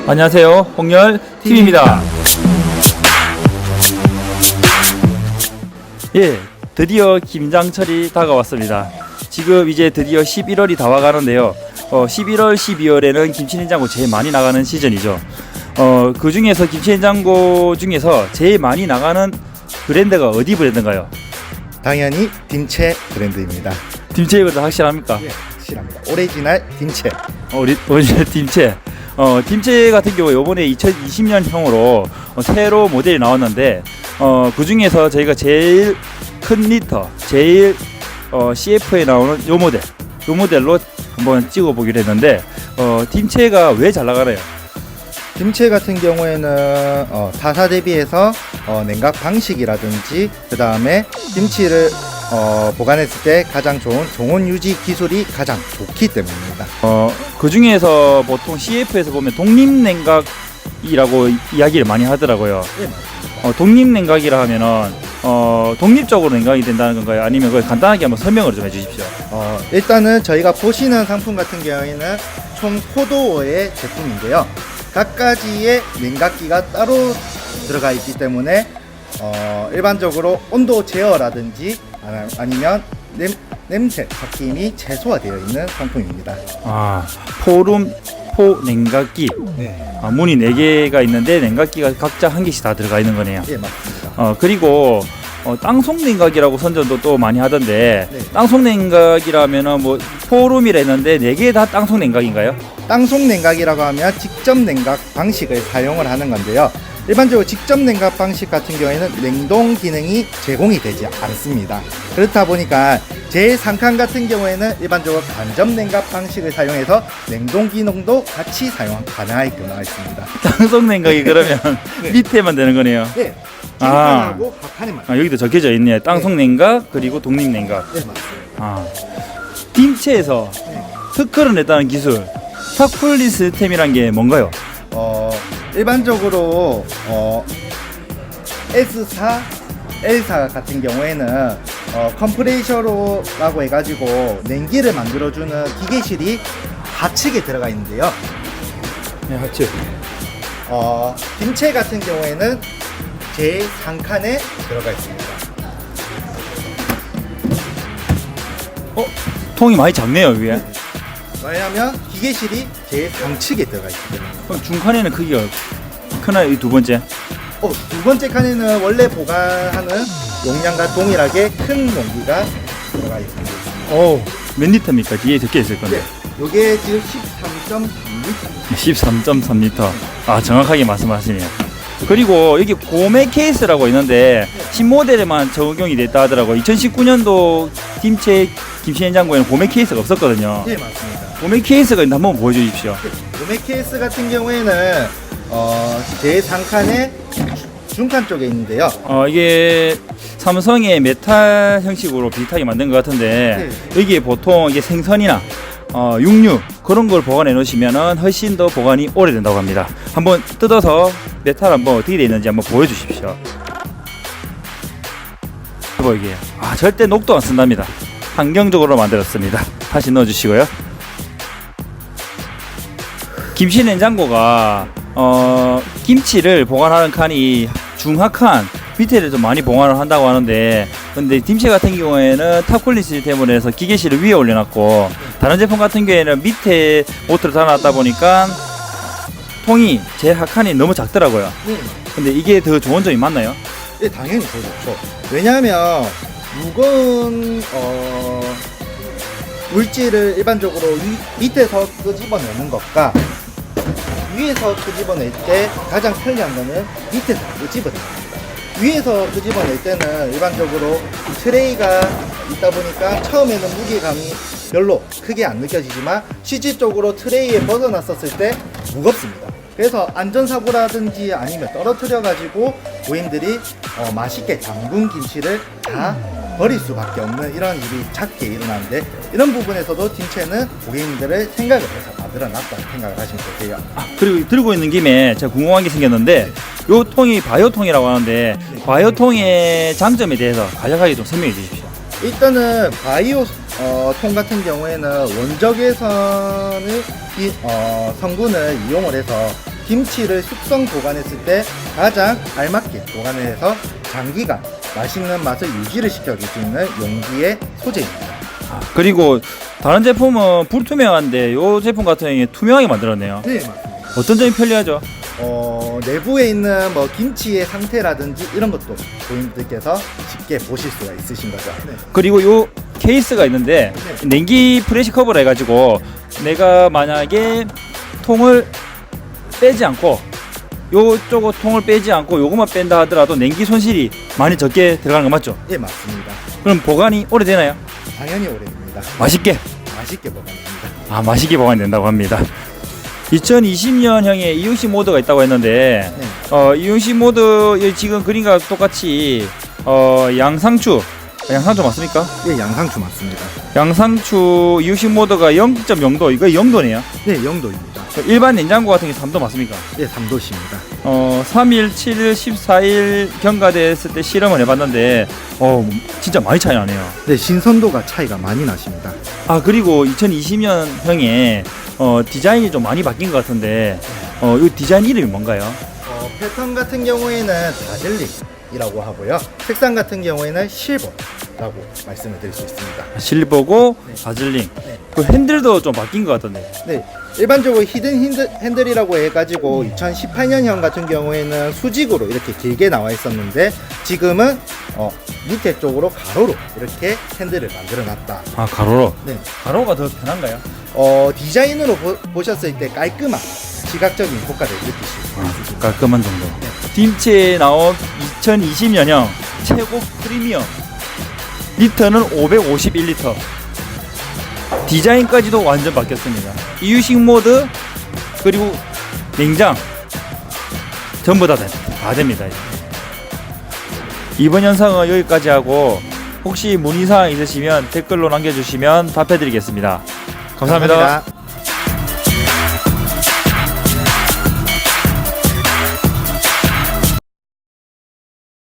안녕하세요. 홍열 TV입니다. 예, 드디어 김장철이 다가왔습니다. 지금 이제 드디어 11월이 다 와가는데요. 11월, 12월에는 김치냉장고 제일 많이 나가는 시즌이죠. 그 중에서 김치냉장고 중에서 제일 많이 나가는 브랜드가 어디 브랜드인가요? 당연히 딤체 브랜드입니다. 딤체이보다 확실합니까? 예, 확실합니다. 오리지널 딤체. 오리지널 딤체. 딤체 같은 경우 이번에 2020년형으로 새로 모델이 나왔는데 그 중에서 저희가 제일 큰 리터, 제일 CF에 나오는 요 모델로 한번 찍어보기로 했는데 딤체가 왜 잘 나가나요? 딤체 같은 경우에는 타사 대비해서 냉각 방식이라든지 그 다음에 김치를 보관했을 때 가장 좋은 종온 유지 기술이 가장 좋기 때문입니다. 그 중에서 보통 CF에서 보면 독립냉각이라고 이야기를 많이 하더라고요. 네, 맞습니다. 독립냉각이라 하면은 독립적으로 냉각이 된다는 건가요? 아니면 그걸 간단하게 한번 설명을 좀 해주십시오. 일단은 저희가 보시는 상품 같은 경우에는 총 4도어의 제품인데요. 각가지의 냉각기가 따로 들어가 있기 때문에 일반적으로 온도 제어라든지 아니면 냄새 섞임이 최소화되어 있는 상품입니다. 포 냉각기. 네, 문이 4개가 있는데 냉각기가 각자 한 개씩 다 들어가 있는 거네요. 예, 맞습니다. 그리고 땅속 냉각이라고 선전도 또 많이 하던데 네. 땅속 냉각이라면은 뭐 포룸이라 했는데 4개 다 땅속 냉각인가요? 땅속 냉각이라고 하면 직접 냉각 방식을 사용을 하는 건데요. 일반적으로 직접 냉각 방식 같은 경우에는 냉동 기능이 제공이 되지 않습니다. 그렇다 보니까 제 상칸 같은 경우에는 일반적으로 간접 냉각 방식을 사용해서 냉동 기능도 같이 사용 가능하게 되어 있습니다. 땅속 냉각이 그러면 네. 밑에만 되는 거네요. 네, 뒷판하고 바깥에만. 여기도 적혀져 있네. 땅속 냉각 그리고 독립 냉각. 네, 맞습니다. 딤체에서 네. 특허를 냈다는 기술 타쿨 시스템이란 게 뭔가요? 일반적으로 S4, L4 같은 경우에는 컴프레셔로라고 해가지고 냉기를 만들어주는 기계실이 하측에 들어가 있는데요. 네, 하츠. 딤체 같은 경우에는 제 상칸에 들어가 있습니다. 통이 많이 작네요, 위에. 왜냐하면 기계실이 제 상측에 들어가 있기 때문에. 그럼 중칸에는 크기가 크나요? 이 두 번째? 두 번째 칸에는 원래 보관하는 용량과 동일하게 큰 용기가 들어가 있습니다. 몇 리터입니까? 뒤에 적혀 있을 건데. 네, 요게 지금 13.3리터. 13.3리터. 정확하게 말씀하시네요. 그리고 여기 고메 케이스라고 있는데 신모델에만 적용이 됐다 하더라고요. 2019년도 딤체 김치냉장고에는 고메 케이스가 없었거든요. 네, 맞습니다. 고메 케이스가 있는데 한번 보여주십시오. 도매 케이스 같은 경우에는 제 상칸의 중칸 쪽에 있는데요. 이게 삼성의 메탈 형식으로 비슷하게 만든 것 같은데 여기에 보통 이게 생선이나 육류 그런 걸 보관해 놓으시면은 훨씬 더 보관이 오래된다고 합니다. 한번 뜯어서 메탈 한번 어떻게 되어 있는지 한번 보여주십시오. 보이게. 절대 녹도 안 쓴답니다. 환경적으로 만들었습니다. 다시 넣어주시고요. 김치 냉장고가 김치를 보관하는 칸이 중하칸 밑에를 좀 많이 보관을 한다고 하는데 근데 딤체 같은 경우에는 탑쿨링 시스템으로 해서 기계실을 위에 올려놨고 다른 제품 같은 경우에는 밑에 모터를 달아놨다 보니까 통이 제 하칸이 너무 작더라고요. 네, 근데 이게 더 좋은 점이 맞나요? 네, 당연히 더 좋죠. 왜냐하면 무거운 물질을 일반적으로 밑에서 끄집어내는 것과 위에서 끄집어낼 때 가장 편리한 거는 밑에서 끄집어냅니다. 위에서 끄집어낼 때는 일반적으로 트레이가 있다 보니까 처음에는 무게감이 별로 크게 안 느껴지지만 실질적으로 트레이에 벗어났었을 때 무겁습니다. 그래서 안전사고라든지 아니면 떨어뜨려 가지고 고객님들이 맛있게 담근 김치를 다 버릴 수밖에 없는 이런 일이 작게 일어나는데 이런 부분에서도 딤체는 고객님들을 생각을 해서 만들어놨다고 생각을 하시면 되세요. 그리고 들고 있는 김에 제가 궁금한 게 생겼는데 요 통이 바이오통이라고 하는데 바이오통의 장점에 대해서 간략하게 좀 설명해 주십시오. 일단은 바이오 통 같은 경우에는 원적외선의 성분을 이용을 해서 김치를 숙성 보관했을 때 가장 알맞게 보관을 해서 장기간 맛있는 맛을 유지를 시켜주는 용기의 소재입니다. 그리고 다른 제품은 불투명한데 이 제품 같은 경우에 투명하게 만들었네요. 네, 맞습니다. 어떤 점이 편리하죠? 내부에 있는 뭐 김치의 상태라든지 이런 것도 고객님들께서 쉽게 보실 수가 있으신 거죠. 네. 그리고 요 케이스가 있는데 냉기 프레시 커버를 해가지고 내가 만약에 통을 빼지 않고 요쪽 통을 빼지 않고 요것만 뺀다 하더라도 냉기 손실이 많이 적게 들어가는 거 맞죠? 예, 맞습니다. 그럼 보관이 오래되나요? 당연히 오래됩니다. 맛있게? 맛있게 보관됩니다. 맛있게 보관된다고 합니다. 2020년형에 이용식 모드가 있다고 했는데 네. 이용식 모드 지금 그림과 똑같이 양상추 맞습니까? 예, 양상추 맞습니다. 양상추 이용식 모드가 0.0도 이거 0도네요. 네, 0도입니다. 일반 냉장고 같은 게 3도 맞습니까? 예, 3도씨입니다. 3일, 7일, 14일 경과됐을 때 실험을 해봤는데 진짜 많이 차이 나네요. 네, 신선도가 차이가 많이 나십니다. 그리고 2020년형에 디자인이 좀 많이 바뀐 것 같은데 이 디자인 이름이 뭔가요? 패턴 같은 경우에는 다즐링이라고 하고요. 색상 같은 경우에는 실버라고 말씀을 드릴 수 있습니다. 실버고 네. 다즐링. 네. 그 핸들도 좀 바뀐 것 같던데. 네, 일반적으로 히든 핸들이라고 해가지고 2018년형 같은 경우에는 수직으로 이렇게 길게 나와 있었는데 지금은 밑에 쪽으로 가로로 이렇게 핸들을 만들어 놨다. 가로로. 네. 가로가 더 편한가요? 디자인으로 보셨을 때 깔끔한 시각적인 효과를 느끼실 수 있습니다. 깔끔한 정도. 딤치에 나온 2020년형 최고 프리미엄 리터는 551리터. 디자인까지도 완전 바뀌었습니다. 이유식 모드 그리고 냉장 전부 다 됩니다. 이번 영상은 여기까지 하고 혹시 문의사항 있으시면 댓글로 남겨주시면 답해드리겠습니다. 감사합니다.